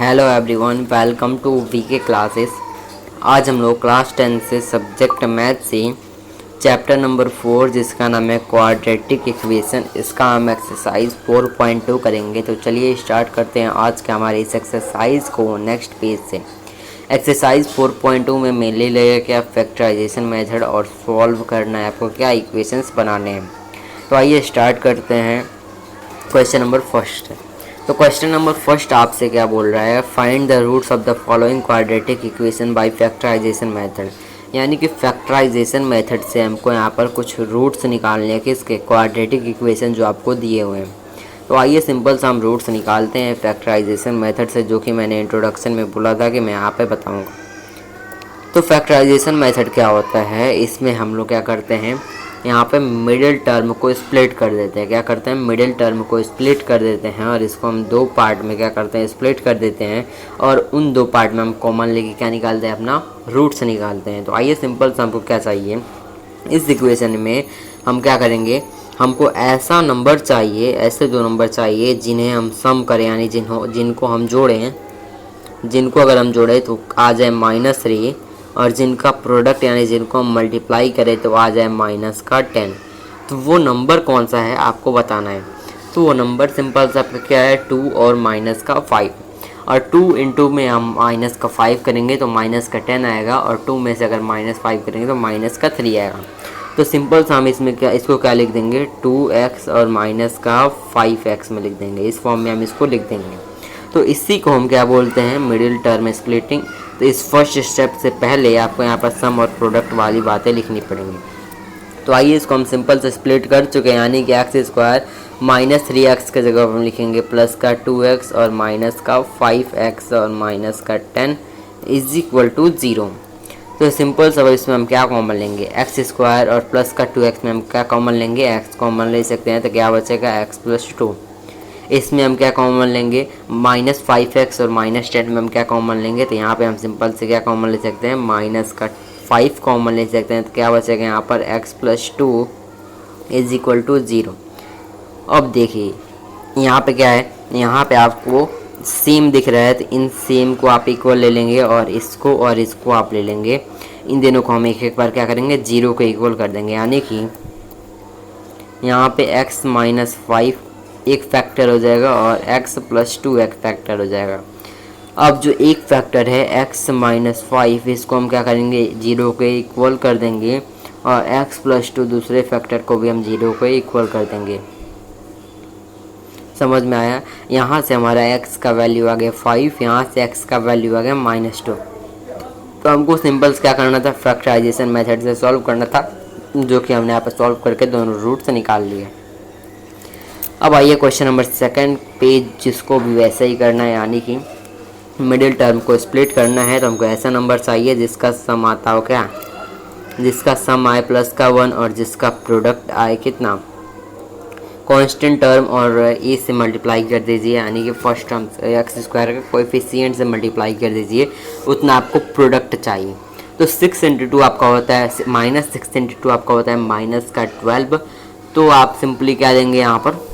Hello everyone, welcome to VK classes. आज हम लोग क्लास 10 से सब्जेक्ट मैथ से चैप्टर नंबर 4 जिसका नाम है क्वाड्रेटिक इक्वेशन, इसका हम एक्सरसाइज 4.2 करेंगे। तो चलिए स्टार्ट करते हैं आज के हमारे इस एक्सरसाइज को नेक्स्ट पेज से। एक्सरसाइज 4.2 में मेनली लगेगा क्या फैक्टराइजेशन मेथड और सॉल्व करना है आपको, क्या इक्वेशंस बनाने हैं। तो आइए स्टार्ट करते हैं क्वेश्चन नंबर फर्स्ट। तो क्वेश्चन नंबर फर्स्ट आपसे क्या बोल रहा है, find the roots of the following quadratic equation by factorisation method. यानी कि फैक्टराइजेशन मेथड से हमको यहाँ पर कुछ रूट्स निकालने हैं किसके, क्वाड्रेटिक इक्वेशन जो आपको दिए हुए हैं। तो आइए सिंपल सा हम रूट्स निकालते हैं फैक्टराइजेशन मेथड से, जो कि मैंने इंट्रोडक्शन में बोला था कि मैं यहाँ पे बताऊँगा। तो फैक्टराइजेशन मेथड क्या होता है, इसमें हम लोग क्या करते हैं, यहाँ पे मिडिल टर्म को स्प्लिट कर देते हैं। क्या करते हैं, मिडिल टर्म को स्प्लिट कर देते हैं और इसको हम दो पार्ट में क्या करते हैं, स्प्लिट कर देते हैं। और उन दो पार्ट में हम कॉमन लेके क्या निकालते हैं, अपना रूट्स निकालते हैं। तो आइए सिंपल सा हमको क्या चाहिए, इस इक्वेशन में हम क्या करेंगे, हमको ऐसा नंबर चाहिए, ऐसे दो नंबर चाहिए जिन्हें हम सम करें, यानी जिनको हम जोड़ें, जिनको अगर हम जोड़ें तो आ जाए -3, और जिनका प्रोडक्ट यानी जिनको हम मल्टीप्लाई करें तो आ जाए -10। तो वो नंबर कौन सा है आपको बताना है। तो वो नंबर सिंपल सा आपका क्या है, 2 और -5। और 2 इंटू में हम -5 करेंगे तो -10 आएगा, और 2 में से अगर -5 करेंगे तो -3 आएगा। तो सिंपल सा हम इसमें क्या, इसको क्या लिख देंगे, 2x और -5x में लिख देंगे। इस फॉर्म में हम इसको लिख देंगे। तो इसी को हम क्या बोलते हैं, मिडिल टर्म स्प्लिटिंग। तो इस फर्स्ट स्टेप से पहले आपको यहाँ पर सम और प्रोडक्ट वाली बातें लिखनी पड़ेंगी। तो आइए इसको हम सिंपल से स्प्लिट कर चुके हैं, यानी कि x स्क्वायर -3x के जगह हम लिखेंगे प्लस का 2x और -5x और -10 इज इक्वल टू 0। तो सिंपल सब इसमें हम क्या कॉमन लेंगे, x स्क्वायर और प्लस का 2x में हम क्या कॉमन लेंगे, x कॉमन ले सकते हैं। तो क्या बचेगा, x + 2। इसमें हम क्या कॉमन लेंगे, -5x और -10 में हम क्या कॉमन लेंगे। तो यहाँ पे हम सिंपल से क्या कॉमन ले सकते हैं, -5 कॉमन ले सकते हैं। तो क्या बचेगा यहाँ पर, x + 2 इज इक्वल टू 0। अब देखिए यहाँ पे क्या है, यहाँ पे आपको सेम दिख रहा है, तो इन सेम को आप इक्वल ले लेंगे और इसको आप ले लेंगे। इन दोनों को हम एक बार क्या करेंगे, 0 को इक्वल कर देंगे। यानी कि यहाँ पे x - 5 एक फैक्टर हो जाएगा और x + 2 एक फैक्टर हो जाएगा। अब जो एक फैक्टर है x - 5, इसको हम क्या करेंगे, 0 के इक्वल कर देंगे, और x + 2 दूसरे फैक्टर को भी हम 0 के इक्वल कर देंगे। समझ में आया। यहाँ से हमारा x का वैल्यू आ गया 5, यहाँ से x का वैल्यू आ गया -2। तो हमको सिंपल क्या करना था, फैक्टराइजेशन मेथड से सॉल्व करना था, जो कि हमने यहाँ पर सॉल्व करके दोनों रूट से निकाल लिए। अब आइए क्वेश्चन नंबर सेकंड पेज, जिसको भी वैसे ही करना है, यानी कि मिडिल टर्म को स्प्लिट करना है। तो हमको ऐसा नंबर चाहिए जिसका सम आता हो क्या, जिसका सम आए +1 और जिसका प्रोडक्ट आए कितना, कांस्टेंट टर्म, और ए से मल्टीप्लाई कर दीजिए, यानी कि फर्स्ट टर्म x स्क्वायर का कोएफिशिएंट से मल्टीप्लाई कर दीजिए, उतना आपको प्रोडक्ट चाहिए। तो 6 × 2 आपका होता है -6 × 2 आपका होता है -12। तो आप सिंपली क्या देंगे, यहाँ पर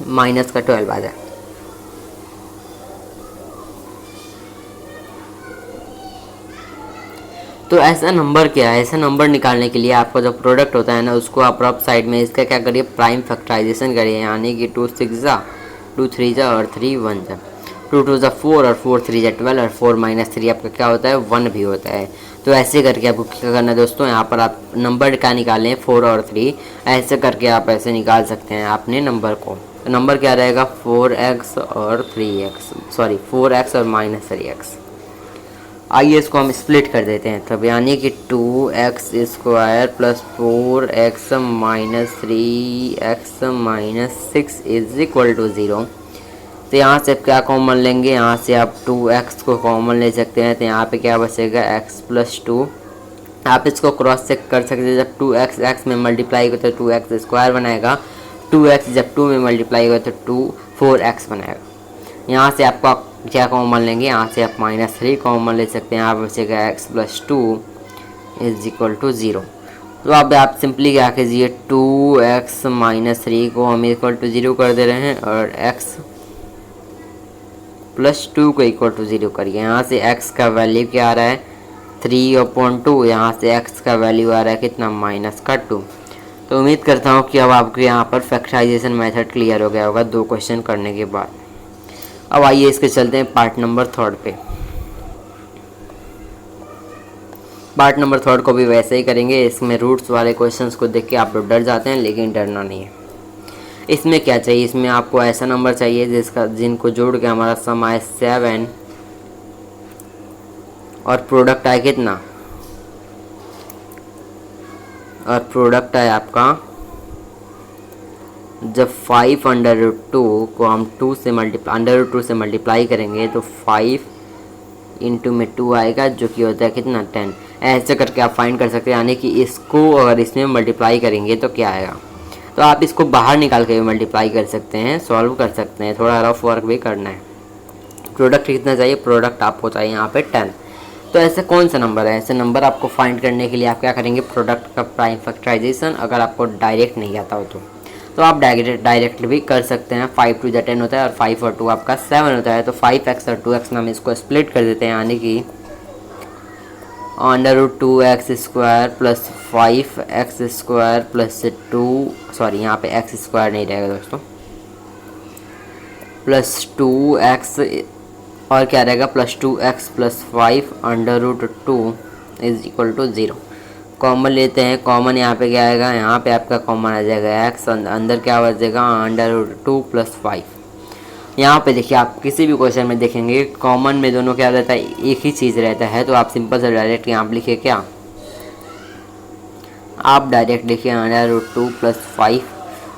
-12 आ जाए। तो ऐसा नंबर क्या है, ऐसा नंबर निकालने के लिए आपका जो प्रोडक्ट होता है ना, उसको आप अप साइड में इसका क्या करिए, प्राइम फैक्टराइजेशन करिए। यानी कि 2 6 जा 2 3 जा और 3 1 जा, 2 2 जा 4 और 4 3 जा 12 और 4 - 3 आपका क्या होता है, 1 भी होता है। तो ऐसे करके आपको क्या करना है दोस्तों, यहाँ पर आप नंबर क्या निकालें, 4 और 3, ऐसे करके आप ऐसे निकाल सकते हैं अपने नंबर को। तो नंबर क्या रहेगा, 4x और -3x। आइए इसको हम स्प्लिट कर देते हैं। तब यानी कि 2x square + 4x - 3x - 6 is equal to 0। तो यहाँ से आप क्या कॉमन लेंगे, यहाँ से आप 2x को कॉमन ले सकते हैं। तो यहाँ पे क्या बचेगा, x + 2। आप इसको क्रॉस चेक कर सकते हैं, जब 2x x में मल्टीप्लाई होगा तो 2x स्क्वायर बनाएगा, 2x जब 2 में मल्टीप्लाई होगा तो 4x बनाएगा। यहाँ से आपका क्या कॉमन लेंगे, यहाँ से आप -3 कॉमन ले सकते हैं। यहाँ बचेगा x + 2 इज इक्वल टू 0। तो अब आप सिंपली क्या कीजिए, 2x - 3 को हम इक्वल टू 0 कर दे रहे हैं, और x +2 को इक्वल टू 0 करिए। यहाँ से x का वैल्यू क्या आ रहा है 3/2, यहाँ से x का वैल्यू आ रहा है कितना -2। तो उम्मीद करता हूँ कि अब आपको यहाँ पर फैक्टराइजेशन मेथड क्लियर हो गया होगा 2 क्वेश्चन करने के बाद। अब आइए इसके चलते हैं पार्ट नंबर 3 पे। पार्ट नंबर 3 को भी वैसे ही करेंगे। इसमें रूट्स वाले क्वेश्चंस को देख के आप लोग डर जाते हैं, लेकिन डरना नहीं है। इसमें क्या चाहिए, इसमें आपको ऐसा नंबर चाहिए जिनको जोड़ के हमारा सम आए 7 और प्रोडक्ट आए कितना, और प्रोडक्ट आए आपका जब 5√2 को हम 2 से √2 से मल्टीप्लाई करेंगे तो 5 इंटू में 2 आएगा, जो कि होता है कितना 10। ऐसे करके आप फाइंड कर सकते हैं, यानी कि इसको अगर इसमें मल्टीप्लाई करेंगे तो क्या आएगा। तो आप इसको बाहर निकाल के भी मल्टीप्लाई कर सकते हैं, सॉल्व कर सकते हैं, थोड़ा रफ वर्क भी करना है। प्रोडक्ट कितना चाहिए, प्रोडक्ट आपको चाहिए यहाँ पे 10। तो ऐसे कौन सा नंबर है, ऐसे नंबर आपको फाइंड करने के लिए आप क्या करेंगे, प्रोडक्ट का प्राइम फैक्टराइजेशन अगर आपको डायरेक्ट नहीं आता हो तो आप डायरेक्ट भी कर सकते हैं। 5 2 10 होता है और 5 और 2 आपका 7 होता है। तो 5x और 2x में हम इसको स्प्लिट कर देते हैं, यानी कि √2x² plus 5x² plus 2, sorry यहाँ पे x² नहीं रहेगा दोस्तों, प्लस 2x और क्या रहेगा +2x plus 5 √2 is equal to 0। Common लेते हैं, कॉमन यहाँ पे क्या आएगा, यहाँ पे आपका कॉमन आ जाएगा x, अंदर क्या बचेगा √2 प्लस 5। यहाँ पे देखिए आप किसी भी क्वेश्चन में देखेंगे कॉमन में दोनों क्या रहता है, एक ही चीज़ रहता है। तो आप सिंपल से डायरेक्ट यहाँ पे लिखिए क्या, आप डायरेक्ट लिखिए √2 प्लस 5।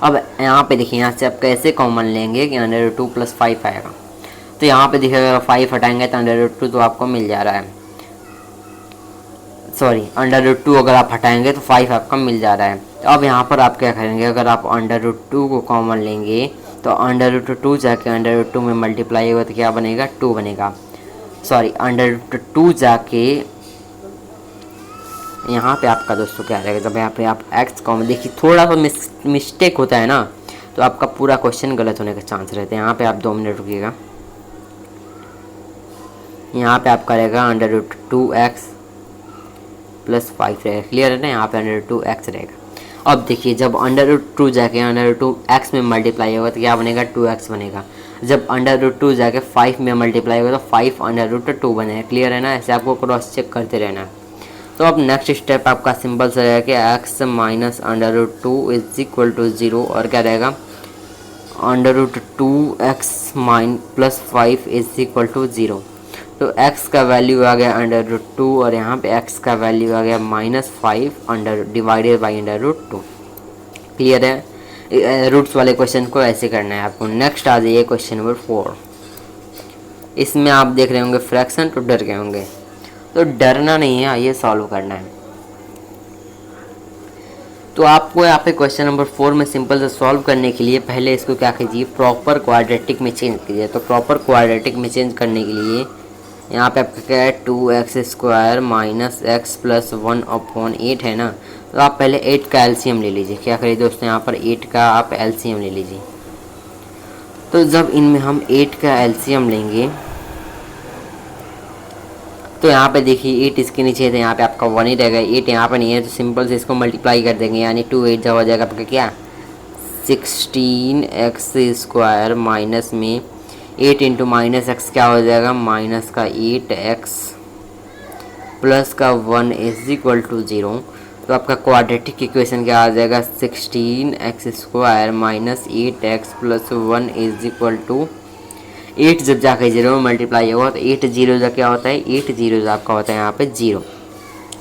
अब यहाँ पे देखिए यहाँ से आप कैसे कॉमन लेंगे कि √2 प्लस 5 आएगा। तो यहाँ पे दिखेगा 5 हटाएंगे तो √2 तो आपको मिल जा रहा है, सॉरी √2 अगर आप हटाएंगे तो 5 आपका मिल जा रहा है। तो अब यहाँ पर आप क्या करेंगे, अगर आप √2 को कॉमन लेंगे तो √2 जाके √2 में मल्टीप्लाई होगा तो क्या बनेगा 2 बनेगा, सॉरी √2 जाके यहाँ पे आपका दोस्तों क्या रहेगा, जब यहाँ पे आप x कॉमन, देखिए थोड़ा सा मिस्टेक होता है ना तो आपका पूरा क्वेश्चन गलत होने का चांस रहते हैं। यहाँ पे आप 2 मिनट रुकिएगा, यहाँ पे आपका रहेगा √2x प्लस 5 रहेगा, क्लियर है ना, यहाँ पे √2x रहेगा। अब देखिए जब √2 जाके √2x में मल्टीप्लाई होगा तो क्या बनेगा 2x बनेगा, जब √2 जाके 5 में मल्टीप्लाई होगा तो 5 √2 बनेगा, क्लियर है ना। ऐसे आपको क्रॉस चेक करते रहना है। तो अब नेक्स्ट स्टेप आपका सिंपल से रहेगा कि x minus √2 is equal to 0 और क्या रहेगा √2x plus 5 is equal to 0। तो x का वैल्यू आ गया √2 और यहाँ पे x का वैल्यू आ गया -5 डिवाइडेड बाई √2, क्लियर है। रूट्स वाले क्वेश्चन को ऐसे करना है आपको। नेक्स्ट आ जाइए क्वेश्चन नंबर 4। इसमें आप देख रहे होंगे फ्रैक्शन, तो डर गए होंगे, तो डरना नहीं है, आइए सॉल्व करना है। तो आपको यहाँ पे क्वेश्चन नंबर 4 में सिंपल से सॉल्व करने के लिए पहले इसको क्या कीजिए, प्रॉपर क्वाड्रेटिक में चेंज कीजिए। तो प्रॉपर क्वाड्रेटिक में चेंज करने के लिए यहाँ पे आपका क्या है 2x² माइनस x प्लस 1/8 है ना। तो आप पहले 8 का एलसीएम ले लीजिए। क्या करिए दोस्तों, यहाँ पर 8 का आप एलसीएम ले लीजिए। तो जब इनमें हम 8 का एलसीएम लेंगे तो यहाँ पे देखिए 8 इसके नीचे है तो यहाँ पे आपका 1 ही रहेगा, 8 यहाँ पे नहीं है तो सिंपल से इसको मल्टीप्लाई कर देंगे, यानी 2 8 जब हो जाएगा आपका क्या 16x² माइनस में 8 इंटू माइनस एक्स क्या हो जाएगा माइनस का 8x प्लस का 1 इज इक्वल टू 0। तो आपका क्वाड्रेटिक इक्वेशन क्या आ जाएगा 16x² minus 8x plus 1 is equal to 8 जब जाके 0 में मल्टीप्लाई होगा तो 8 0 जा क्या होता है 8 0 आपका होता है यहाँ पे 0।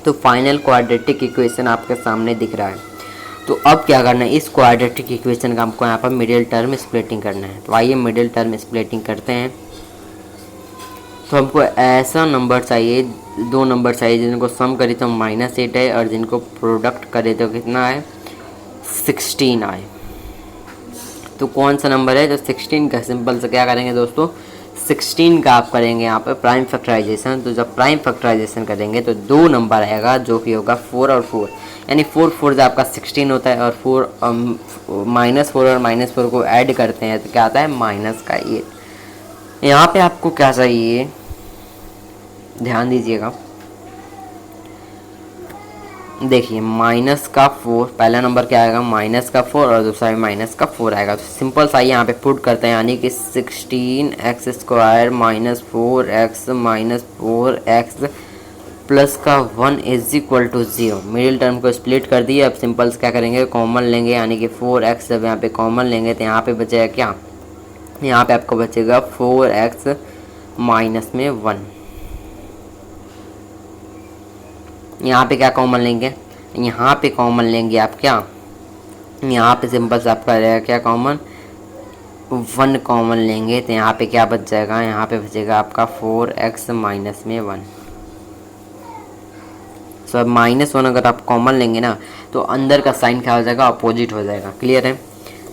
तो फाइनल क्वाड्रेटिक इक्वेशन आपके सामने दिख रहा है। तो अब क्या करना है, इस क्वाड्रेटिक इक्वेशन का हमको यहाँ पर मिडिल टर्म स्प्लिटिंग करना है। तो आइए मिडिल टर्म स्प्लिटिंग करते हैं। तो हमको ऐसा नंबर चाहिए, 2 नंबर चाहिए जिनको सम करी तो -8 है और जिनको प्रोडक्ट करे तो कितना है 16 आए। तो कौन सा नंबर है, तो 16 का सिंपल से क्या करेंगे दोस्तों 16 का आप करेंगे यहाँ पर प्राइम फैक्टराइजेशन। तो जब प्राइम फैक्टराइजेशन करेंगे तो 2 नंबर आएगा जो कि होगा 4 और 4, यानी 4 4 जो आपका 16 होता है और -4 और -4 को ऐड करते हैं तो क्या आता है -8। यहाँ पे आपको क्या चाहिए, ध्यान दीजिएगा। देखिए माइनस का 4, पहला नंबर क्या आएगा माइनस का 4 और दूसरा भी माइनस का 4 आएगा। तो सिंपल सा यहाँ पे पुट करते हैं, यानी कि 16x² minus 4x minus 4x plus का 1 is equal to 0। Middle term को स्प्लिट कर दिए। अब सिंपल्स क्या करेंगे, कॉमन लेंगे, यानी कि 4x जब यहाँ पे कॉमन लेंगे तो यहाँ पे बचेगा क्या, यहाँ पे आपको बचेगा 4x माइनस में 1। यहाँ पे क्या कॉमन लेंगे, यहाँ पे कॉमन लेंगे आप क्या, यहाँ पे सिंपल से आपका रहेगा क्या कॉमन, 1 कॉमन लेंगे तो यहाँ पे क्या बच जाएगा, यहाँ पे बचेगा आपका 4x माइनस में 1। सो अब -1 अगर आप कॉमन लेंगे ना तो अंदर का साइन क्या हो जाएगा, अपोजिट हो जाएगा। क्लियर है।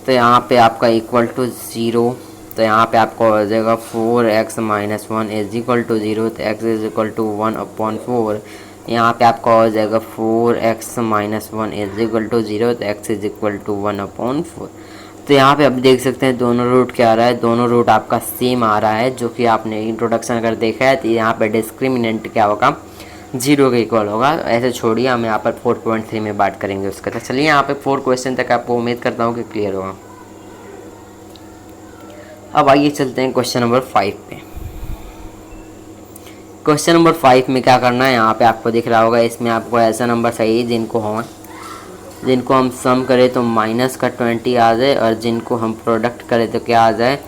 तो यहाँ पे आपका इक्वल टू 0, तो यहाँ पे आपको हो जाएगा 4x minus 1 is equal to 0, तो x इज इक्वल टू 1/4। यहाँ पे आपका हो जाएगा 4x minus 1 is equal to 0, तो x इज इक्वल टू 1/4। तो यहाँ पे आप देख सकते हैं दोनों रूट क्या आ रहा है, दोनों रूट आपका सेम आ रहा है, जो कि आपने इंट्रोडक्शन अगर देखा है तो यहाँ पे डिस्क्रिमिनेंट क्या होगा, 0 के इक्वल होगा। ऐसे छोड़िए, हम यहाँ पर 4.3 में बात करेंगे उसका। तो चलिए यहाँ पे 4 क्वेश्चन तक आपको उम्मीद करता हूँ कि क्लियर होगा। अब आइए चलते हैं क्वेश्चन नंबर 5 पे। क्वेश्चन नंबर 5 में क्या करना है, यहाँ पे आपको दिख रहा होगा, इसमें आपको ऐसा नंबर चाहिए जिनको हम सम करें तो माइनस का 20 आ जाए, और जिनको हम प्रोडक्ट करें तो क्या आ जाए,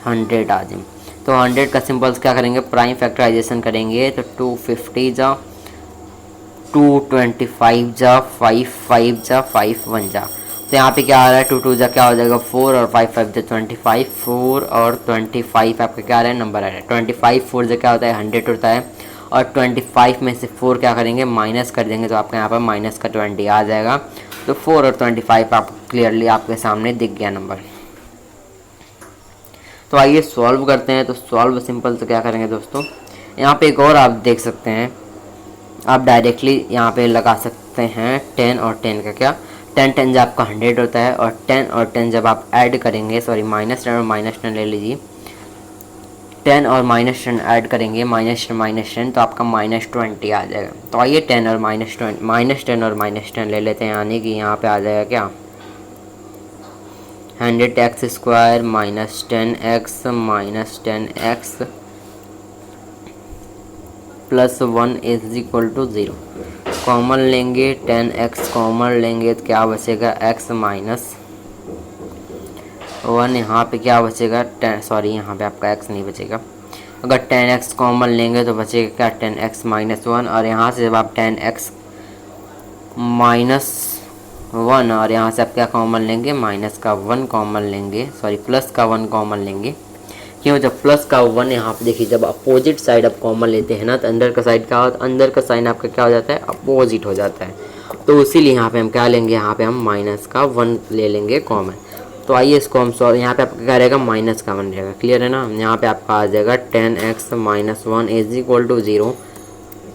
100 आ जाए। तो 100 का सिंपल्स क्या करेंगे, प्राइम फैक्टराइजेशन करेंगे तो 250 जा 225 जा 5 जा 5 1 जा। तो यहाँ पे क्या आ रहा है, 2 2 जा क्या हो जाएगा 4 और 5 5 जा 25, 4 और 25 आपका क्या आ रहा है, नंबर आ रहा है 25। 4 जा क्या होता है 100 होता है, और 25 में से 4 क्या करेंगे माइनस कर देंगे, तो आपका यहाँ पर माइनस का 20 आ जाएगा। तो 4 और 25 आप क्लियरली आपके सामने दिख गया नंबर। तो आइए सॉल्व करते हैं। तो सॉल्व सिंपल से क्या करेंगे दोस्तों, यहाँ पे एक और आप देख सकते हैं, आप डायरेक्टली यहाँ पे लगा सकते हैं 10 और 10 का क्या, 10 10 जब आपका 100 होता है, और 10 और 10 जब आप ऐड करेंगे, सॉरी -10 और -10 ले लीजिए, 10 और -10 ऐड करेंगे, -10 तो आपका -20 आ जाएगा। तो आइए 10 और -10 और -10 ले लेते हैं, यानी कि यहाँ पे आ जाएगा क्या 100x² minus 10x plus 1 is equal to 0। Common लेंगे 10x कॉमन लेंगे तो क्या बचेगा x माइनस 1, यहाँ पे क्या बचेगा 10, सॉरी यहाँ पे आपका x नहीं बचेगा। अगर 10x कॉमन लेंगे तो बचेगा क्या 10x माइनस 1, और यहाँ से जब आप 10x माइनस 1 और यहाँ से आप क्या कॉमन लेंगे, माइनस का 1 कॉमन लेंगे, सॉरी प्लस का 1 कॉमन लेंगे। क्यों, जब प्लस का 1 यहाँ पे देखिए, जब अपोजिट साइड आप कॉमन लेते हैं ना तो अंदर का साइड क्या होता है, अंदर का साइन आपका क्या हो जाता है, अपोजिट हो जाता है। तो इसीलिए यहाँ पे हम क्या लेंगे, यहाँ पे हम माइनस का 1 ले लेंगे कॉमन। तो आइए इसको हम सॉल्व, यहाँ पे आपका क्या रहेगा माइनस का 1 रहेगा। क्लियर है ना। यहाँ पे आपका आ जाएगा 10x minus 1 is equal to 0,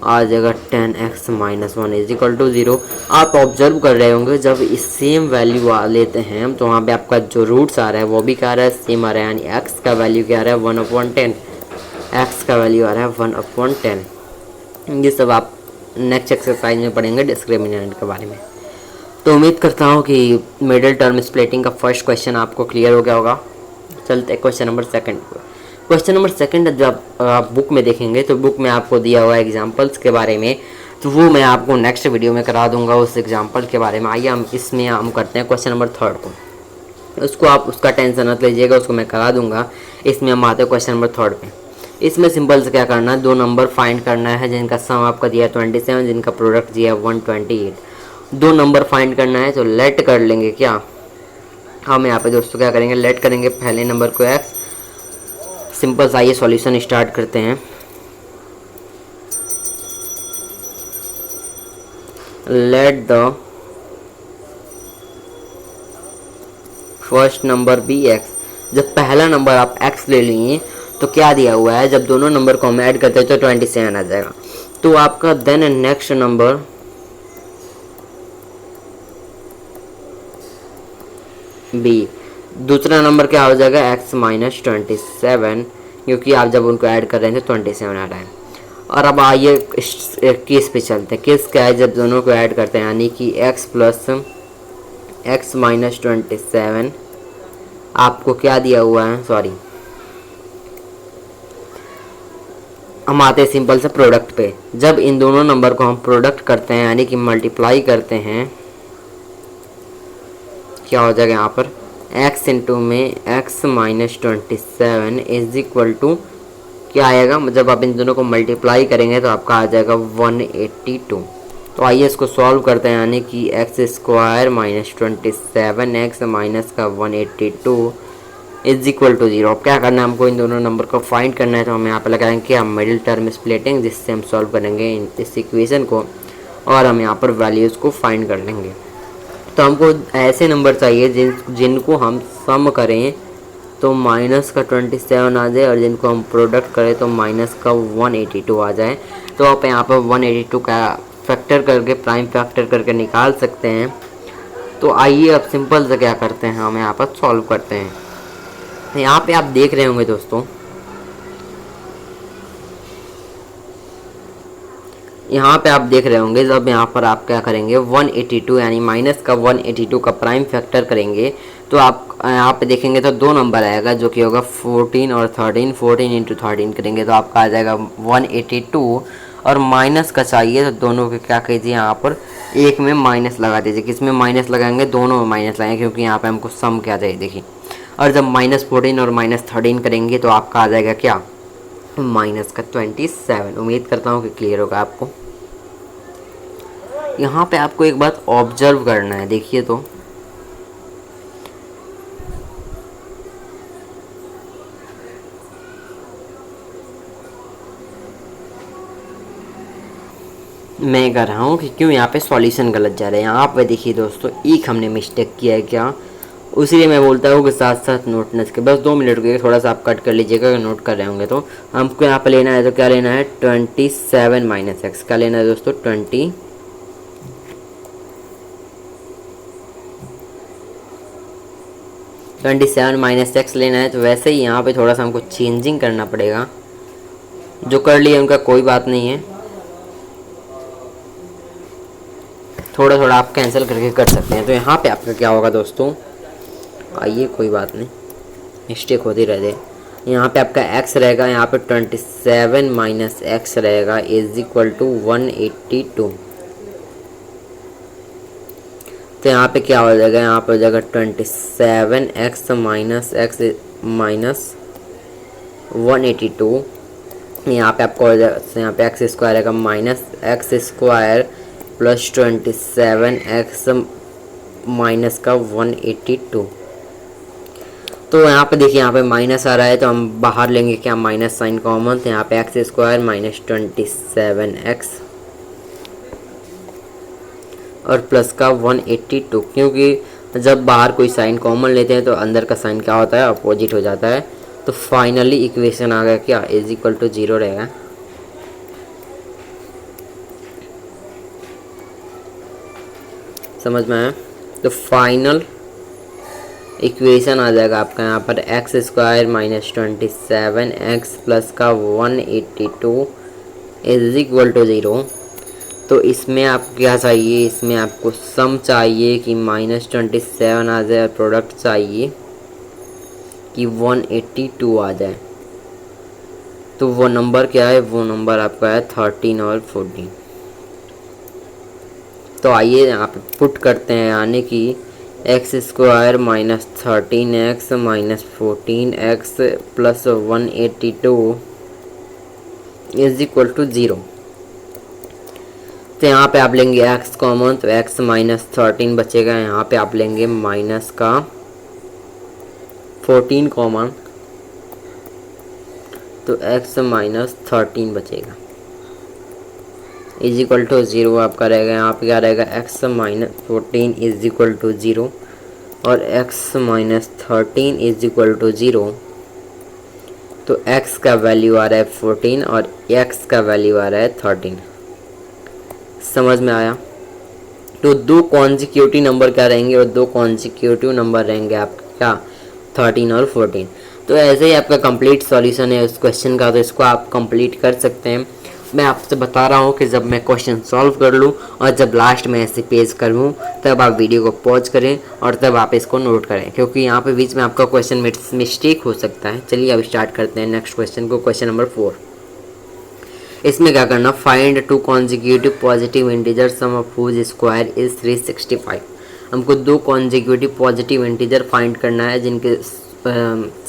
आ जाएगा 10x minus 1 is equal to 0। आप ऑब्जर्व कर रहे होंगे जब इस सेम वैल्यू लेते हैं हम तो वहाँ पे आपका जो रूट्स आ रहा है वो भी क्या आ रहा है, सेम आ रहा है, यानी x का वैल्यू क्या आ रहा है 1/10, x का वैल्यू आ रहा है 1/10। ये सब आप नेक्स्ट एक्सरसाइज में पढ़ेंगे डिस्क्रिमिनेंट के बारे में। तो उम्मीद करता हूँ कि मिडिल टर्म स्प्लिटिंग का फर्स्ट क्वेश्चन आपको क्लियर हो गया होगा। चलते हैं क्वेश्चन नंबर 2 पर। क्वेश्चन नंबर 2 जब आप बुक में देखेंगे तो बुक में आपको दिया हुआ एग्जांपल्स के बारे में, तो वो मैं आपको नेक्स्ट वीडियो में करा दूंगा उस एग्जांपल के बारे में। आइए हम इसमें हम करते हैं क्वेश्चन नंबर 3 को। उसको आप उसका टेंशन मत लीजिएगा, उसको मैं करा दूंगा। इसमें हम आते हैं क्वेश्चन नंबर 3 पे। इसमें सिंपल से क्या करना है, 2 नंबर फाइंड करना है जिनका सम आपका दिया है 27, जिनका प्रोडक्ट दिया है 128। 2 नंबर फाइंड करना है तो लेट कर लेंगे क्या, हम यहाँ पे दोस्तों क्या करेंगे, लेट करेंगे पहले नंबर को x। सिंपल सा, आइए सॉल्यूशन स्टार्ट करते हैं। Let the first number be x। जब पहला नंबर आप x ले लिए तो क्या दिया हुआ है, जब दोनों नंबर को हम ऐड करते हैं तो 27 आ जाएगा। तो आपका देन नेक्स्ट नंबर बी, दूसरा नंबर क्या हो जाएगा x माइनस 27, क्योंकि आप जब उनको ऐड कर रहे हैं तो 27 आ रहा है। और अब आइए केस पे चलते हैं। केस क्या है, जब दोनों को ऐड करते हैं यानी कि x प्लस x माइनस 27 आपको क्या दिया हुआ है, सॉरी हम आते हैं सिंपल से प्रोडक्ट पे। जब इन दोनों नंबर को हम प्रोडक्ट करते हैं यानी कि मल्टीप्लाई करते हैं, क्या हो जाएगा यहाँ पर x इंटू में x minus 27 is equal to क्या आएगा, जब आप इन दोनों को मल्टीप्लाई करेंगे तो आपका आ जाएगा 182। तो आइए इसको सॉल्व करते हैं यानी कि x square minus 27 x minus का 182 इज इक्वल टू 0। अब क्या करना है, हमको इन दोनों नंबर को फाइंड करना है। तो हम यहाँ पे लगाएंगे हम मिडिल टर्म स्प्लिटिंग, जिससे हम सॉल्व करेंगे इस इक्वेशन को और हम यहाँ पर वैल्यूज़ को फाइंड कर लेंगे। तो हमको ऐसे नंबर चाहिए जिनको हम सम करें तो माइनस का 27 आ जाए और जिनको हम प्रोडक्ट करें तो माइनस का 182 आ जाए। तो आप यहाँ पर 182 का फैक्टर करके प्राइम फैक्टर करके निकाल सकते हैं। तो आइए अब सिंपल से क्या करते हैं, हम यहाँ पर सॉल्व करते हैं। यहाँ पे आप देख रहे होंगे दोस्तों, यहाँ पे आप देख रहे होंगे जब यहाँ पर आप क्या करेंगे 182 यानी माइनस का 182 का प्राइम फैक्टर करेंगे तो आप यहाँ पे देखेंगे तो दो नंबर आएगा जो कि होगा 14 और 13। 14 इंटू 13 करेंगे तो आपका आ जाएगा 182 और माइनस का चाहिए तो दोनों के क्या कीजिए यहाँ पर एक में माइनस लगा दीजिए। किस में माइनस लगाएंगे, दोनों में माइनस लगाएंगे क्योंकि यहाँ पे हमको सम क्या चाहिए देखिए। और जब -14 और -13 करेंगे तो आपका आ जाएगा क्या, माइनस का 27। उम्मीद करता हूँ कि क्लियर होगा आपको। यहाँ पे आपको एक बात ऑब्जर्व करना है, देखिए तो मैं कर रहा हूँ कि क्यों यहाँ पे सॉल्यूशन गलत जा रहा है। यहाँ पे देखिए दोस्तों, एक हमने मिस्टेक किया है क्या, उसीलिए मैं बोलता हूँ कि साथ साथ नोट न के बस 2 मिनट के थोड़ा सा आप कट कर लीजिएगा अगर नोट कर रहे होंगे तो। हमको यहाँ पे लेना है तो क्या लेना है 27 माइनस एक्स, क्या लेना है दोस्तों 27 माइनस एक्स लेना है। तो वैसे ही यहाँ पे थोड़ा सा हमको चेंजिंग करना पड़ेगा, जो कर लिए उनका कोई बात नहीं है, थोड़ा थोड़ा आप कैंसिल करके कर सकते हैं। तो यहाँ पे आपका क्या होगा दोस्तों, आइए कोई बात नहीं, मिस्टेक होती रह जाए। यहाँ पे आपका x रहेगा, यहाँ पे 27 माइनस एक्स रहेगा इज इक्वल टू 182। तो यहाँ पे क्या हो जाएगा, यहाँ पे हो जाएगा 27x माइनस एक्स माइनस 182। यहाँ पे आपको हो जाएगा, यहाँ पे एक्स स्क्वायर रहेगा minus x square plus 27x minus का 182। तो यहाँ पे देखिए यहाँ पे माइनस आ रहा है तो हम बाहर लेंगे क्या, माइनस साइन कॉमन। तो यहाँ पे एक्स स्क्वायर माइनस 27x और प्लस का 182, क्योंकि जब बाहर कोई साइन कॉमन लेते हैं तो अंदर का साइन क्या होता है, अपोजिट हो जाता है। तो फाइनली इक्वेशन आ गया क्या, इज इक्वल टू 0 रहेगा। समझ में आया। तो फाइनल इक्वेशन आ जाएगा आपका यहाँ पर x square minus 27x plus का 182 इज इक्वल टू 0। तो इसमें आप क्या चाहिए, इसमें आपको सम चाहिए कि -27 आ जाए, प्रोडक्ट चाहिए कि 182 आ जाए। तो वो नंबर क्या है, वो नंबर आपका है 13 और 14। तो आइए यहाँ पे पुट करते हैं यानी कि x square minus 13x minus 14x plus 182 is equal to 0। तो यहाँ पे आप लेंगे x कॉमन, तो x माइनस 13 बचेगा। यहाँ पे आप लेंगे माइनस का 14 कॉमन, तो x माइनस 13 बचेगा इज इक्वल टू 0 आपका रहेगा। यहाँ पे क्या रहेगा, x minus 14 is equal to 0 और x minus 13 is equal to 0। तो x का वैल्यू आ रहा है 14 और x का वैल्यू आ रहा है 13। समझ में आया। तो दो कॉन्जिक्यूटिव नंबर क्या रहेंगे, और दो कॉन्जिक्यूटिव नंबर रहेंगे आपका क्या, 13 और 14। तो ऐसे ही आपका कंप्लीट सॉल्यूशन है उस क्वेश्चन का, तो इसको आप कंप्लीट कर सकते हैं। मैं आपसे बता रहा हूँ कि जब मैं क्वेश्चन सॉल्व कर लूँ और जब लास्ट में ऐसे पेज करूँ तब आप वीडियो को पॉज करें और तब आप इसको नोट करें, क्योंकि यहाँ पे बीच में आपका क्वेश्चन मिस्टेक हो सकता है। चलिए अब स्टार्ट करते हैं नेक्स्ट क्वेश्चन को। क्वेश्चन नंबर 4, इसमें क्या करना, find 2 consecutive positive integer sum of whose square is 365। हमको 2 कॉन्जिक्यूटिव पॉजिटिव इंटीजर फाइंड करना है जिनके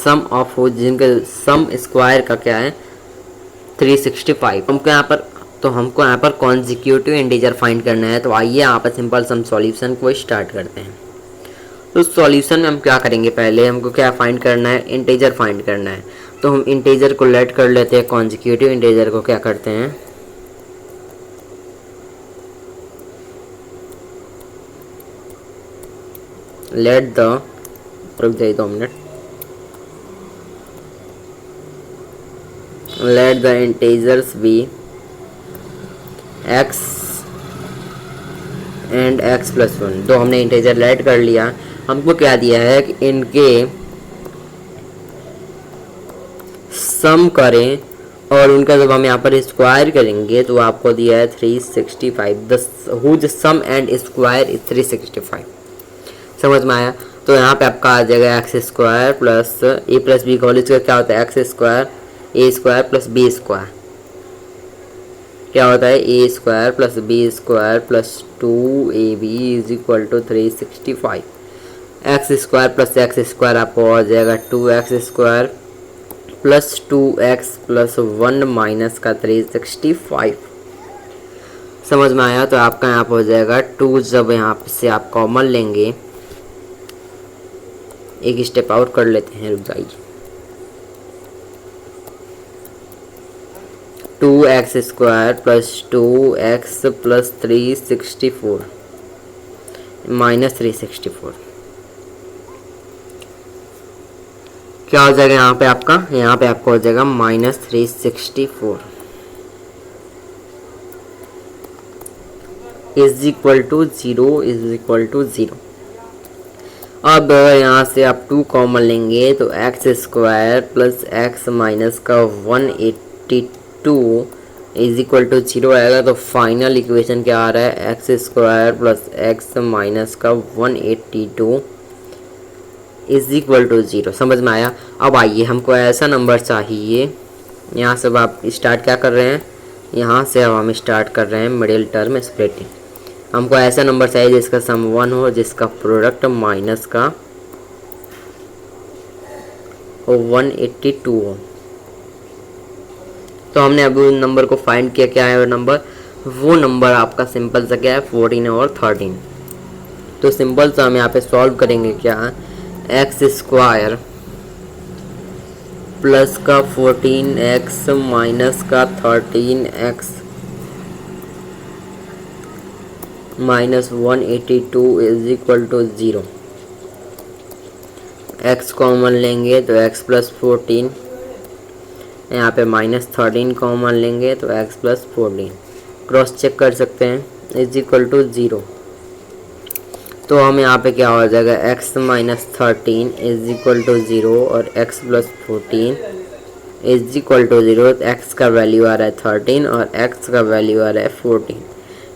सम ऑफ हुज, जिनके सम स्क्वायर का क्या है 365। हमको यहाँ पर कॉन्जिक्यूटिव इंटीजर फाइंड करना है। तो आइए यहाँ पर सिंपल सम सॉल्यूशन को स्टार्ट करते हैं। तो सॉल्यूशन में हम क्या करेंगे, पहले हमको क्या फाइंड करना है, इंटीजर फाइंड करना है। तो हम इंटीजर को लेट कर लेते हैं, कॉन्जिक्यूटिव इंटीजर को क्या करते हैं, लेट द, रुक जाइए 2 minute, let the integers be x and x plus 1। तो हमने इंटीजर लेट कर लिया। हमको क्या दिया है कि इनके सम करें और उनका जब हम यहाँ पर स्क्वायर करेंगे तो आपको दिया है 365। The whose sum and square is 365। समझ में आया? तो यहाँ पे आपका आ जाएगा x square plus a plus b का होल स्क्वायर। क्या होता है, x square a square plus b square. क्या होता है, a square plus b square plus 2ab is equal to 365। X square plus x square आपको आ जाएगा 2x square plus 2x plus 1 minus का 365। समझ में आया? तो आपका यहाँ पर हो जाएगा 2, जब यहाँ से आप कॉमन लेंगे, एक स्टेप आउट कर लेते हैं, रुक जाइए, 2x square plus 2x plus 364 minus 364। क्या हो जाएगा यहाँ पे आपका हो जाएगा minus 364 is equal to 0 is equal to 0। अब यहाँ से आप 2 कॉमन लेंगे तो x square plus x minus का 182 इज इक्वल टू 0 आएगा। तो फाइनल इक्वेशन क्या आ रहा है, x square plus x minus का 182 इज इक्वल टू 0। समझ में आया? अब आइए, हमको ऐसा नंबर चाहिए, यहाँ से अब आप स्टार्ट क्या कर रहे हैं, यहाँ से अब हम स्टार्ट कर रहे हैं मिडिल टर्म स्प्लिटिंग। हमको ऐसा नंबर चाहिए जिसका सम 1 हो, जिसका प्रोडक्ट माइनस का 182 हो। तो हमने अभी उन नंबर को फाइंड किया। क्या है वो नंबर आपका सिंपल सा क्या है, 14 और 13। तो सिंपल सा हम यहाँ पे सॉल्व करेंगे। क्या, एक्स स्क्वायर प्लस का 14x माइनस का 13x minus 182 is equal to 0। x common लेंगे तो x प्लस 14, यहाँ पे माइनस 13 कॉमन लेंगे तो x प्लस 14, क्रॉस चेक कर सकते हैं, इज इक्वल टू 0। तो हम यहाँ पे क्या हो जाएगा, x minus 13 is equal to 0 और x plus 14 is equal to 0। x का वैल्यू आ रहा है 13 और x का वैल्यू आ रहा है 14।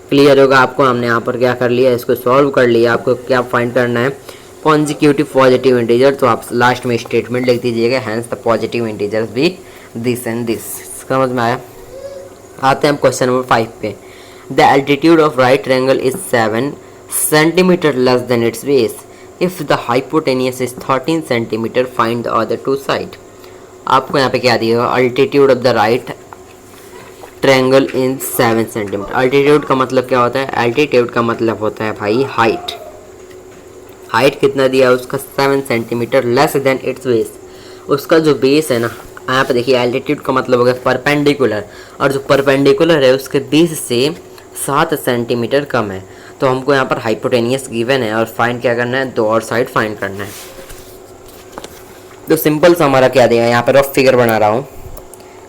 क्लियर होगा आपको? हमने यहाँ पर क्या कर लिया, इसको सॉल्व कर लिया। आपको क्या फाइंड करना है, कॉन्जिक्यूटिव पॉजिटिव इंटीजर। तो आप लास्ट में स्टेटमेंट लिख दीजिएगा, hence the positive integers be this and this. समझ में आया? आते हैं हम क्वेश्चन नंबर 5 पे। The altitude of right triangle is 7 centimeter less than its base. If the hypotenuse is 13 centimeter, find the other two side. आपको यहाँ पे क्या दिया, altitude of the right triangle in 7 centimetre. Altitude का मतलब क्या होता है, अल्टीट्यूड का मतलब होता है भाई हाइट। हाइट कितना दिया है उसका, 7 centimetre less than it's base. उसका जो बेस है ना, यहाँ पे देखिए एल्टीट्यूड का मतलब हो गया परपेंडिकुलर, और जो परपेंडिकुलर है उसके बेस से 7 सेंटीमीटर कम है। तो हमको यहाँ पर हाइपोटेनियस गिवन है और फाइंड क्या करना है, 2 और साइड फाइंड करना है। तो सिंपल सा हमारा क्या दिया है, यहाँ पर रफ फिगर बना रहा हूँ।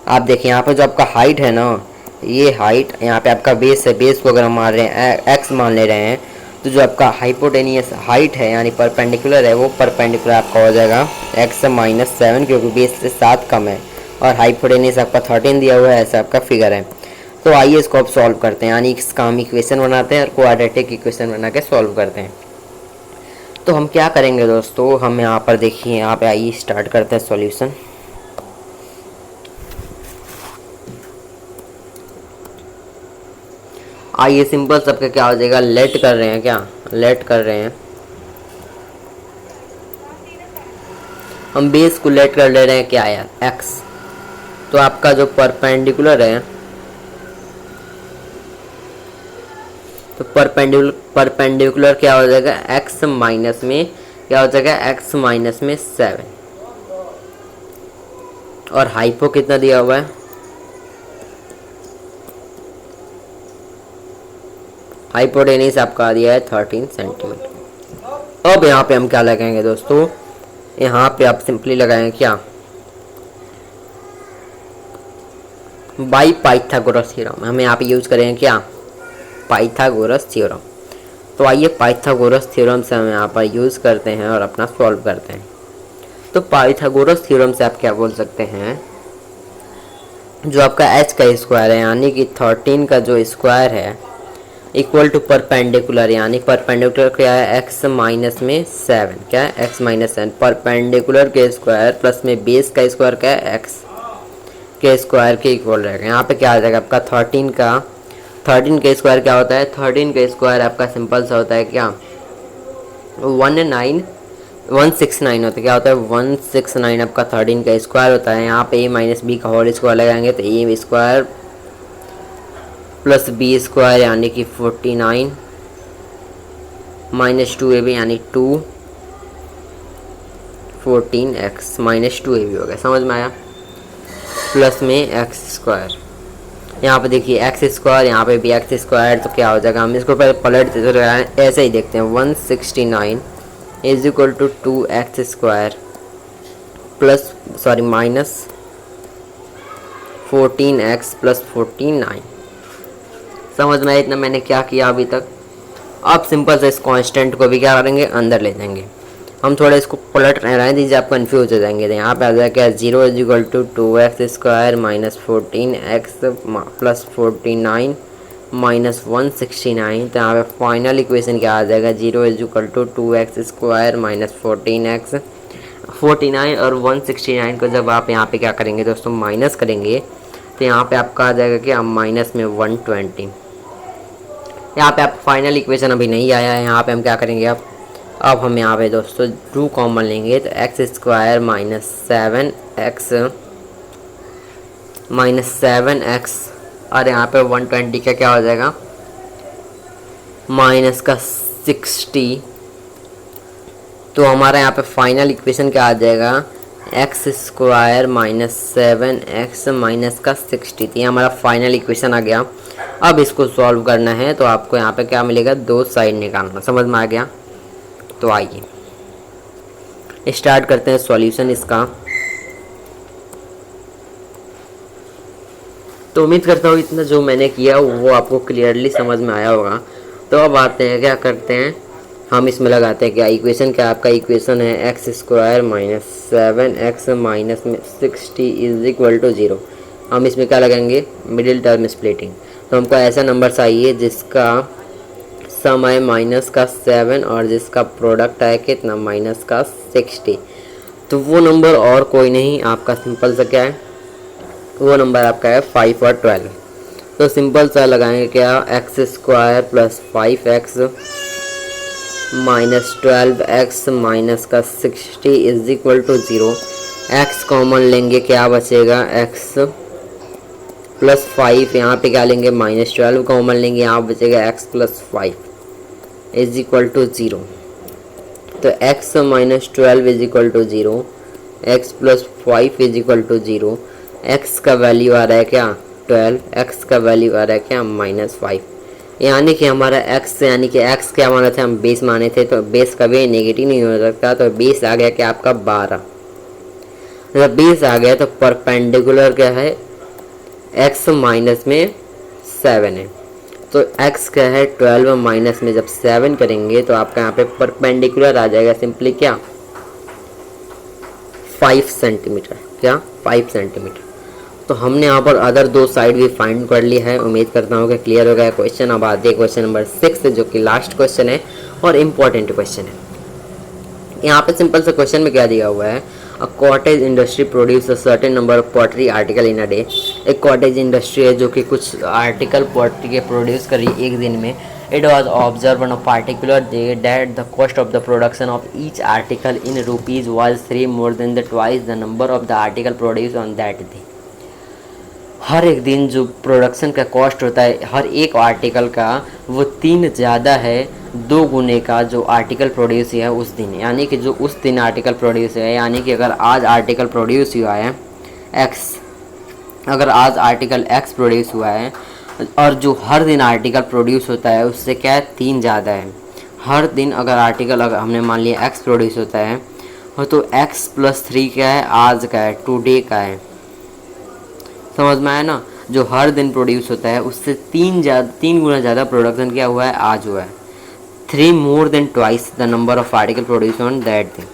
आप देखिए यहाँ पर जो आपका हाइट है ना, ये हाइट यहाँ पे आपका बेस है। बेस को अगर हम मान रहे हैं x मान ले रहे हैं तो जो आपका हाइपोटेनियस हाइट है यानी परपेंडिकुलर है वो परपेंडिकुलर आपका हो जाएगा x माइनस 7 क्योंकि बेस से 7 कम है और हाइपोटेनियस आपका 13 दिया हुआ है, ऐसा आपका फिगर है। तो आइए इसको अब सॉल्व करते हैं, यानी इसका हम इक्वेशन बनाते हैं और क्वाड्रेटिक इक्वेशन बना के सॉल्व करते हैं। तो हम क्या करेंगे दोस्तों, हम यहाँ पर देखिए, यहाँ पे आइए स्टार्ट करते हैं सॉल्यूशन। आइए सिंपल सबका क्या हो जाएगा, लेट कर रहे हैं, क्या लेट कर रहे हैं, हम बेस को लेट कर ले रहे हैं क्या यार, x। तो आपका जो परपेंडिकुलर है, तो परपेंडिकुलर क्या हो जाएगा, x माइनस में क्या हो जाएगा, x माइनस में 7 और हाइपो कितना दिया हुआ है, हाइपोटेनिस आपका दिया है 13 सेंटीमीटर। अब यहाँ पे हम क्या लगाएंगे दोस्तों, यहाँ पे आप सिंपली लगाएंगे क्या, बाई पाइथागोरस थ्योरम, हम यहाँ पे यूज करेंगे क्या, पाइथागोरस थ्योरम। तो आइए पाइथागोरस थ्योरम से हम यहाँ पर यूज करते हैं और अपना सॉल्व करते हैं। तो पाइथागोरस थ्योरम से आप क्या बोल सकते हैं, जो आपका h का स्क्वायर है यानी कि 13 का जो स्क्वायर है इक्वल टू परपेंडिकुलर, यानी परपेंडिकुलर क्या है, x माइनस में 7, क्या है x माइनस 7, परपेंडिकुलर के स्क्वायर प्लस में बेस का स्क्वायर क्या है, x के स्क्वायर के इक्वल रहेगा। यहाँ पे क्या आ जाएगा आपका 13 का स्क्वायर क्या होता है, 13 का स्क्वायर आपका सिंपल सा होता है क्या, 169 होता है, क्या होता है 169 आपका 13 का स्क्वायर होता है। यहाँ पे a माइनस बी का होल स्क्वायर लगाएंगे तो a square plus b square यानी कि 49 माइनस 2ab यानी 2 14x माइनस 2ab हो गया, समझ में आया, प्लस में एक्स स्क्वायर, यहाँ पे देखिए एक्स स्क्वायर, यहाँ पे भी एक्स स्क्वायर, तो क्या हो जाएगा, हम इसको पहले पलट ऐसे ही देखते हैं, 169 is equal to 2x square plus sorry minus 14x plus 49। समझ में आया इतना मैंने क्या किया अभी तक। अब सिंपल से इस कांस्टेंट को भी क्या करेंगे, अंदर ले जाएंगे, हम थोड़ा इसको पलट रहने दीजिए, आप कंफ्यूज हो जाएंगे। तो यहाँ पे आ जाएगा 0 is equal to 2x square minus 14x plus 49 minus 169। तो यहाँ पे फाइनल इक्वेशन क्या आ जाएगा, 0 is equal to 2x square minus 14x, 49 और 169 को जब आप यहाँ पे क्या करेंगे दोस्तों, माइनस करेंगे तो यहाँ पे आपका आ जाएगा कि माइनस में 120। यहाँ पे आप फाइनल इक्वेशन अभी नहीं आया है, यहाँ पे हम क्या करेंगे, अब हम यहाँ पे दोस्तों 2 कॉमन लेंगे तो एक्स स्क्वायर माइनस 7x और यहाँ पे 120 का क्या हो जाएगा, माइनस का 60। तो हमारा यहाँ पे फाइनल इक्वेशन क्या आ जाएगा, x square minus 7x minus का 60। तो ये हमारा फाइनल इक्वेशन आ गया। अब इसको सॉल्व करना है तो आपको यहाँ पे क्या मिलेगा, 2 साइड निकालना, समझ में आ गया। तो आइए स्टार्ट करते हैं सॉल्यूशन इसका। तो उम्मीद करता हूँ इतना जो मैंने किया वो आपको क्लियरली समझ में आया होगा। तो अब आते हैं, क्या करते हैं, हम इसमें लगाते हैं क्या इक्वेशन, क्या आपका इक्वेशन है x square minus 7x minus में 60 इज इक्वल टू 0। हम इसमें क्या लगाएंगे, मिडिल टर्म स्प्लिटिंग। तो हमको ऐसा नंबर चाहिए जिसका सम है माइनस का 7 और जिसका प्रोडक्ट है कितना, माइनस का 60। तो वो नंबर और कोई नहीं, आपका सिंपल सा क्या है, वो नंबर आपका है 5 और 12। तो सिंपल सा लगाएंगे क्या, x square plus 5x minus 12x minus का 60 is equal to 0। x common लेंगे, क्या बचेगा, x प्लस 5, यहाँ पे क्या लेंगे, माइनस 12 कॉमन लेंगे, यहाँ बचेगा x plus 5 is equal to 0। तो x minus 12 is equal to 0, x plus 5 is equal to 0। x का वैल्यू आ रहा है क्या, 12, x का वैल्यू आ रहा है क्या, माइनस 5। यानी कि हमारा x, यानी कि x क्या माने थे हम, बेस माने थे, तो बेस कभी नेगेटिव नहीं हो सकता। तो बेस आ गया क्या आपका 12। जब बेस आ गया तो परपेंडिकुलर क्या है, x माइनस में 7 है। तो x क्या है 12 माइनस में जब 7 करेंगे तो आपका यहाँ पे परपेंडिकुलर आ जाएगा सिंपली क्या 5 सेंटीमीटर, क्या 5 सेंटीमीटर। तो हमने यहाँ पर अदर दो साइड भी फाइंड कर ली है। उम्मीद करता हूँ कि क्लियर हो गया क्वेश्चन। अब आते हैं क्वेश्चन नंबर 6 जो कि लास्ट क्वेश्चन है और इम्पॉर्टेंट क्वेश्चन है। यहाँ पे सिंपल सा क्वेश्चन में क्या दिया हुआ है, a cottage industry produce a certain number of pottery article in a day. एक कॉटेज इंडस्ट्री है जो कि कुछ आर्टिकल पॉटरी के प्रोड्यूस करी एक दिन में। It was observe on a particular day that the cost of the production of each article in rupees was 3 more than the twice the number of the article produce on that day. हर एक दिन जो production का cost होता है हर एक article का, वो 3 ज़्यादा है 2 गुने का जो आर्टिकल प्रोड्यूस हुआ है उस दिन। यानी कि जो उस दिन आर्टिकल प्रोड्यूस हुआ है, यानी कि अगर आज आर्टिकल प्रोड्यूस हुआ है एक्स, अगर आज आर्टिकल एक्स प्रोड्यूस हुआ है और जो हर दिन आर्टिकल प्रोड्यूस होता है उससे क्या है 3 ज़्यादा है। हर दिन अगर आर्टिकल अगर हमने मान लिया एक्स प्रोड्यूस होता है तो एक्स प्लस 3 क्या है आज का है, टुडे का है। समझ में आया ना, जो हर दिन प्रोड्यूस होता है उससे 3 गुना ज़्यादा प्रोडक्शन क्या हुआ है आज हुआ है। 3 more then twice the number of article produce on that day.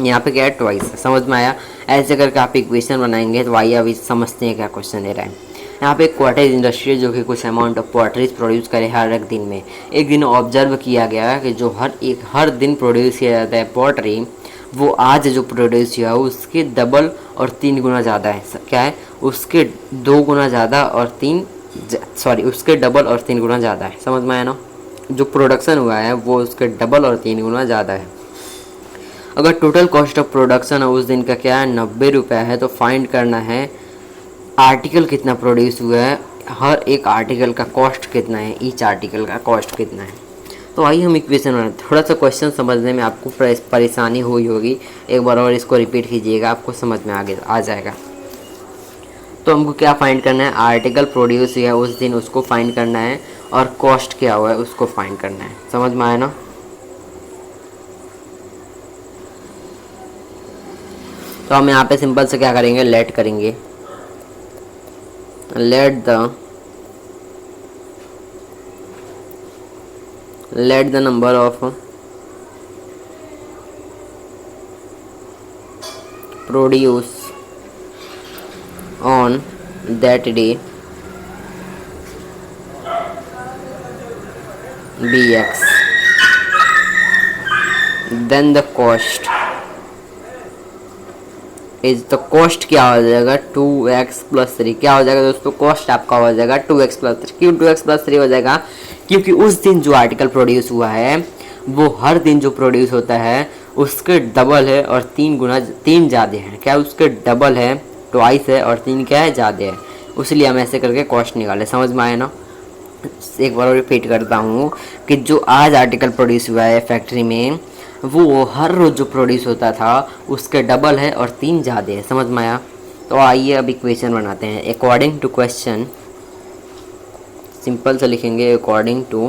यहाँ पे क्या है ट्वाइस, समझ में आया। ऐसे करके आप इक्वेशन बनाएंगे तो आइए अभी समझते हैं क्या क्वेश्चन दे रहा है। यहाँ पे कॉटेज इंडस्ट्री जो कि कुछ अमाउंट ऑफ पॉटरीज प्रोड्यूस करे हर एक दिन में। एक दिन ऑब्जर्व किया गया कि जो हर दिन प्रोड्यूस किया जाता है पॉटरी, वो आज जो प्रोड्यूस हुआ है उसके डबल और 3 गुना ज़्यादा है। क्या है उसके 2 गुना ज़्यादा और उसके डबल और 3 गुना ज़्यादा है। समझ में आया ना, जो प्रोडक्शन हुआ है वो उसके डबल और 3 गुना ज़्यादा है। अगर टोटल कॉस्ट ऑफ प्रोडक्शन उस दिन का क्या है 90 रुपये है, तो फाइंड करना है आर्टिकल कितना प्रोड्यूस हुआ है, हर एक आर्टिकल का कॉस्ट कितना है, ईच आर्टिकल का कॉस्ट कितना है। तो आइए हम इक्वेशन बनाएं। थोड़ा सा क्वेश्चन समझने में आपको परेशानी हुई होगी, एक बार और इसको रिपीट कीजिएगा, आपको समझ में आ जाएगा। तो हमको क्या फाइंड करना है, आर्टिकल प्रोड्यूस हुआ है उस दिन उसको फाइंड करना है और कॉस्ट क्या हुआ है उसको फाइंड करना है। समझ में आया ना। तो हम यहाँ पे सिंपल से क्या करेंगे, लेट करेंगे, let the number of produce on that day be x, then the cost is the cost क्या हो जाएगा 2x प्लस 3। क्या हो जाएगा दोस्तों, कॉस्ट आपका हो जाएगा 2x प्लस 3। क्यों 2x प्लस 3 हो जाएगा, क्योंकि उस दिन जो आर्टिकल प्रोड्यूस हुआ है वो हर दिन जो प्रोड्यूस होता है उसके डबल है और 3 ज़्यादा है। क्या उसके डबल है, ट्वाइस है, और 3 क्या है ज़्यादा है। इसलिए हम ऐसे करके कॉस्ट निकाले। समझ में आए ना। एक बार रिपीट करता हूँ कि जो आज आर्टिकल प्रोड्यूस हुआ है फैक्ट्री में वो हर रोज़ जो प्रोड्यूस होता था उसके डबल है और 3 ज़्यादा है। समझ में आया। तो आइए अब इक्वेशन बनाते हैं। अकॉर्डिंग टू क्वेश्चन, सिंपल से लिखेंगे अकॉर्डिंग टू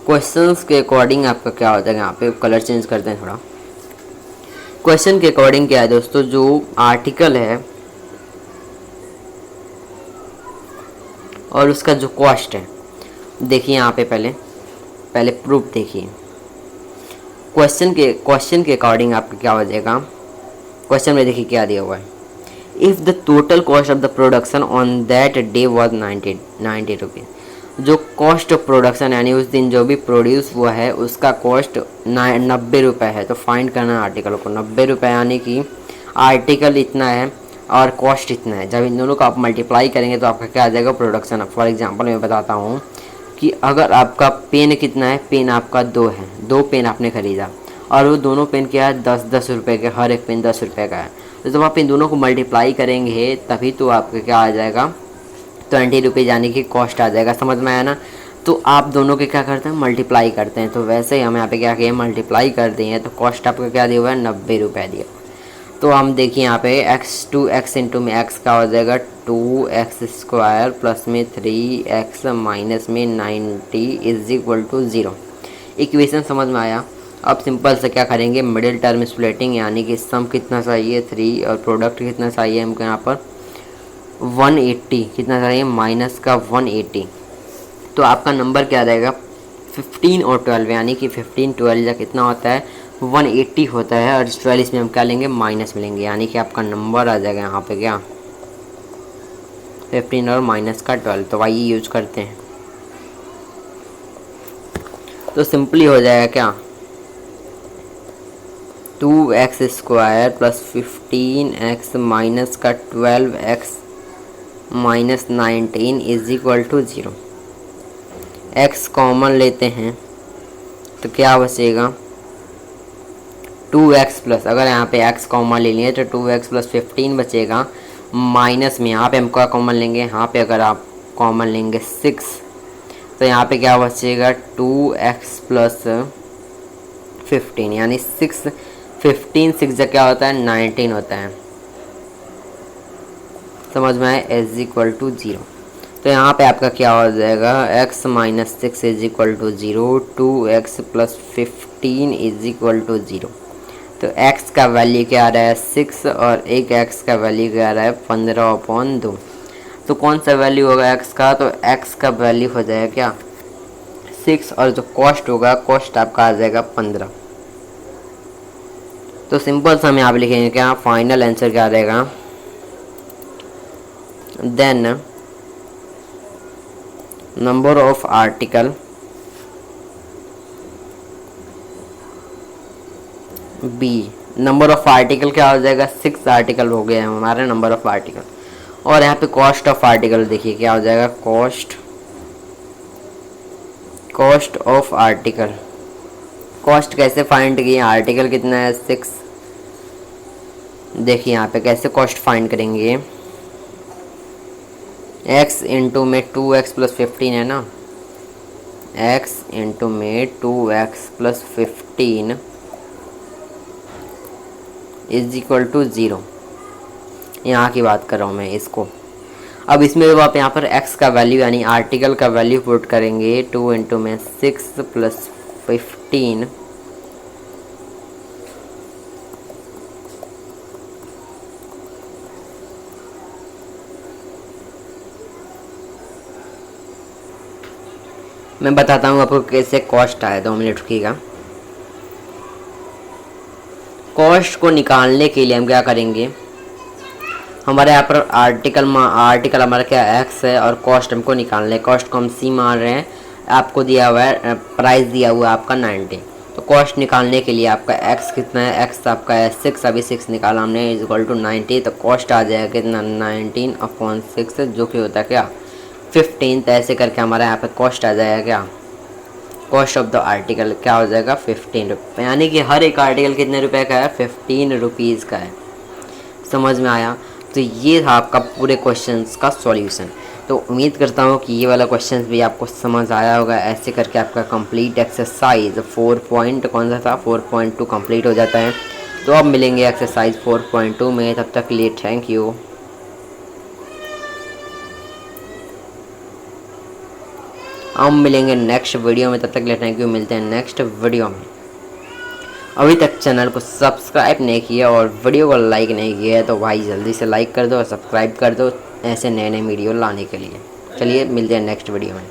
क्वेश्चंस के अकॉर्डिंग आपका क्या हो जाएगा। यहाँ पे कलर चेंज करते हैं थोड़ा। क्वेश्चन के अकॉर्डिंग क्या है दोस्तों, जो आर्टिकल है और उसका जो कॉस्ट है, देखिए यहाँ पे पहले प्रूफ देखिए। क्वेश्चन के अकॉर्डिंग आपका क्या हो जाएगा। क्वेश्चन में देखिए क्या दिया हुआ है, if the total cost of the production on that day was 90 rupees. जो कॉस्ट ऑफ प्रोडक्शन यानी उस दिन जो भी प्रोड्यूस हुआ है उसका कॉस्ट 90 रुपये है। तो फाइंड करना है आर्टिकल को। 90 रुपये यानी कि आर्टिकल इतना है और कॉस्ट इतना है। जब इन दोनों को आप मल्टीप्लाई करेंगे तो आपका क्या आ जाएगा प्रोडक्शन। फॉर एग्जांपल मैं बताता हूँ कि अगर आपका पेन कितना है, पेन आपका 2 है, 2 पेन आपने ख़रीदा और वो दोनों पेन क्या है 10-10 रुपये के, हर एक पेन 10 रुपये का है। तो जब आप इन दोनों को मल्टीप्लाई करेंगे तभी तो आपका क्या आ जाएगा 20 रुपये यानी कि कॉस्ट आ जाएगा। समझ में आया ना। तो आप दोनों के क्या करते हैं, मल्टीप्लाई करते हैं। तो वैसे ही हम यहाँ पे क्या किए, मल्टीप्लाई कर दिए तो कॉस्ट आपका क्या दिया हुआ है 90 रुपये दिया। तो हम देखिए यहाँ पे x इंटू में x का हो जाएगा 2x² प्लस में 3x माइनस में 90 इज इक्वल टू 0। इक्वेशन समझ में आया। अब सिंपल से क्या करेंगे, मिडिल टर्म स्प्लिटिंग, यानी कि सम कितना चाहिए 3 और प्रोडक्ट कितना चाहिए हमको यहाँ पर 180 कितना चाहिए, माइनस का 180, तो आपका नंबर क्या आ जाएगा 15 और 12, यानी कि 15 12 या कितना होता है 180 होता है, और 12 में हम क्या लेंगे माइनस में लेंगे, यानी कि आपका नंबर आ जाएगा यहाँ पे क्या 15 और माइनस का 12। तो आइए यूज करते हैं, तो सिंपली हो जाएगा क्या 2x² प्लस 15x माइनस का 12x minus 19 is equal to 0। x common लेते हैं तो क्या बचेगा 2x प्लस, अगर यहाँ पे x कॉमन ले लिए तो 2x प्लस 15 बचेगा, माइनस में यहाँ पे हम क्या कॉमन लेंगे, यहाँ पे अगर आप कॉमन लेंगे 6, तो यहाँ पे क्या बचेगा 2x प्लस 15, यानी 6 15 6 जब क्या होता है 19 होता है, समझ में आए, इज इक्वल टू 0। तो यहाँ पे आपका क्या हो जाएगा x minus 6 is equal to 0, 2x plus 15 is equal to 0। तो x का वैल्यू क्या आ रहा है 6, और एक x का वैल्यू क्या आ रहा है 15/2। तो कौन सा वैल्यू होगा x का, तो x का वैल्यू हो जाएगा क्या 6, और जो कॉस्ट होगा कॉस्ट आपका आ जाएगा 15। तो सिंपल सा हम यहाँ पे लिखेंगे क्या, फाइनल आंसर क्या आ जाएगा, then number of article b, number of article क्या हो जाएगा 6 आर्टिकल हो गए हैं हमारे नंबर ऑफ आर्टिकल, और यहाँ पे कॉस्ट ऑफ आर्टिकल देखिए क्या हो जाएगा कॉस्ट ऑफ आर्टिकल। कॉस्ट कैसे फाइंड किए, आर्टिकल कितना है 6, देखिए यहाँ पे कैसे कॉस्ट फाइंड करेंगे, x इंटू में 2x प्लस 15 है ना, x इंटू में 2x plus 15 is equal to 0। यहाँ की बात कर रहा हूँ मैं इसको। अब इसमें जब आप यहाँ पर x का वैल्यू यानी आर्टिकल का वैल्यू पुट करेंगे 2 इंटू में 6 प्लस 15 मैं बताता हूँ आपको कैसे कॉस्ट आया, 2 मिनट रुकिएगा। कॉस्ट को निकालने के लिए हम क्या करेंगे, हमारे यहाँ पर आर्टिकल हमारा क्या x है, और कॉस्ट हमको निकालना है, कॉस्ट को हम c मान रहे हैं, आपको दिया हुआ है प्राइस दिया हुआ है आपका 90। तो कॉस्ट निकालने के लिए आपका x कितना है, x आपका है 6, अभी 6 निकाला हमने इज इक्वल टू 90, तो कॉस्ट आ जाएगा कितना 19/6 जो कि होता है क्या 15। तो ऐसे करके हमारे यहाँ पे कॉस्ट आ जाएगा क्या, कॉस्ट ऑफ द आर्टिकल क्या हो जाएगा 15 रुपये, यानी कि हर एक आर्टिकल कितने रुपए का है 15 रुपीज़ का है। समझ में आया। तो ये था आपका पूरे क्वेश्चंस का सॉल्यूशन। तो उम्मीद करता हूँ कि ये वाला क्वेश्चंस भी आपको समझ आया होगा। ऐसे करके आपका कंप्लीट एक्सरसाइज 4.2 कंप्लीट हो जाता है। तो अब मिलेंगे एक्सरसाइज 4.2 में, तब तक के लिए थैंक यू। हम मिलेंगे नेक्स्ट वीडियो में, तब तक के लिए थैंक यू। मिलते हैं नेक्स्ट वीडियो में। अभी तक चैनल को सब्सक्राइब नहीं किया और वीडियो को लाइक नहीं किया है तो भाई जल्दी से लाइक कर दो और सब्सक्राइब कर दो ऐसे नए नए वीडियो लाने के लिए। चलिए मिलते हैं नेक्स्ट वीडियो में।